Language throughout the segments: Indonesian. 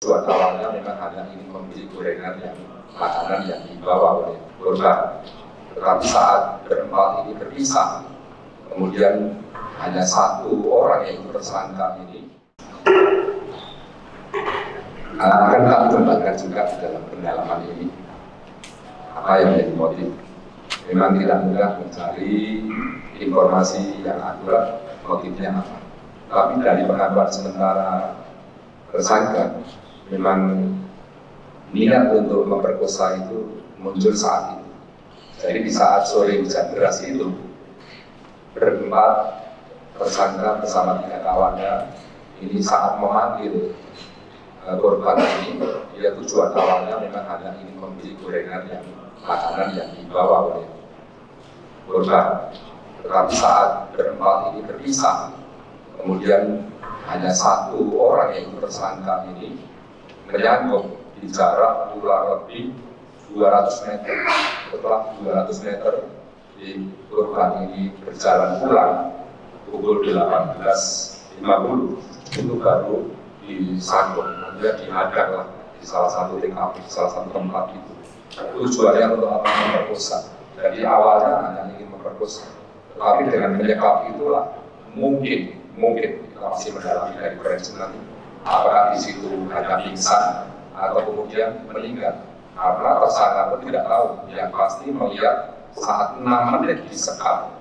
Tujuan awalnya memang hanya ingin membeli gorengan yang makanan yang dibawa oleh korban. Tetapi saat berempat ini berpisah, kemudian hanya satu orang yaitu tersangka ini akan kami kembangkan juga di dalam pendalaman ini. Apa yang menjadi motif? Memang tidak mudah mencari informasi yang akurat motifnya apa. Tapi dari pengakuan sementara tersangka, memang niat untuk memperkosa itu muncul saat itu. Jadi di saat sore hujan deras itu, berempat tersangka bersama 3 kawannya ini saat memanggil korban ini, dia tujuan awalnya memang hanya ingin membeli gorengan yang makanan yang dibawa oleh korban. Tetapi saat berempat ini berpisah, kemudian hanya satu orang yaitu tersangka ini menyangkut di jarak kurang lebih 200 meter. Setelah 200 meter di korban ini berjalan pulang pukul 18.50 itu baru disangkut, kemudian dihadang lah di salah satu TKP, di salah satu tempat itu. Tujuannya untuk apa? Memperkosa. Jadi awalnya hanya ingin memperkosa, tetapi dengan menyekap itulah mungkin kita masih mendalami dari forensik nanti apakah di situ hanya pingsan atau kemudian meninggal, karena tersangka pun tidak tahu. Yang pasti melihat saat 6 menit disekap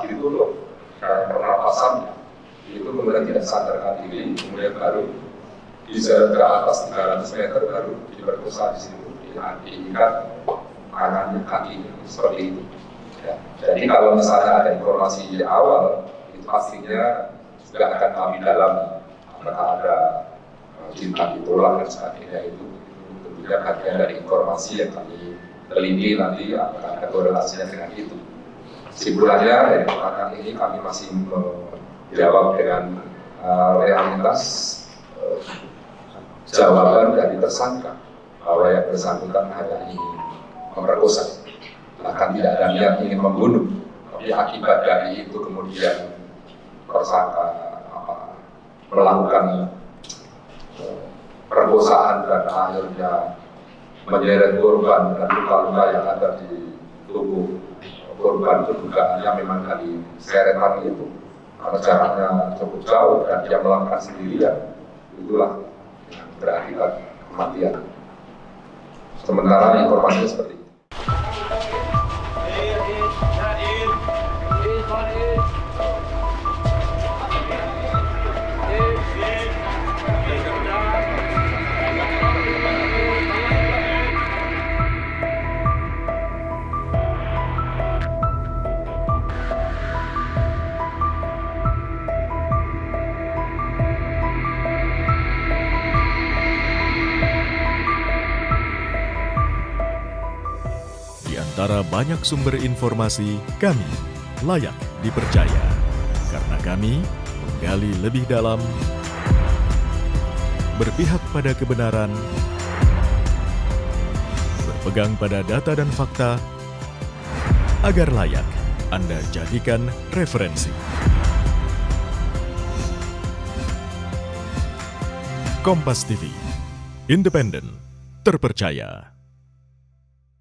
itu loh pernapasannya itu, kemudian tidak sadarkan diri, kemudian baru di jarak ke atas 300 meter baru diperkosa di situ, diikat tangannya, kakinya seperti itu. Ya. Jadi kalau misalnya ada informasi di awal, itu pastinya juga akan kami dalam apakah ada cinta ditolak dan sebagainya, itu tentunya bagian dari informasi yang kami teliti nanti apakah ada korelasinya dengan itu. Kesimpulannya dari pertanyaan ini kami masih menjawab dengan realitas jawaban dari tersangka bahwa yang bersangkutan hanya ingin memperkosa, bahkan tidak ada niat ingin membunuh. Tapi akibat dari itu kemudian tersangka melakukan perkosaan dan akhirnya menyeret korban dan luka-luka yang ada di tubuh korban itu dugaannya memang dari seretan itu, karena jaraknya cukup jauh dan dia melakukan sendirian, itulah yang berakibat kematian. Sementara informasinya seperti itu. Di antara banyak sumber informasi, kami layak dipercaya karena kami menggali lebih dalam, berpihak pada kebenaran, berpegang pada data dan fakta, agar layak Anda jadikan referensi. Kompas TV, independen, terpercaya.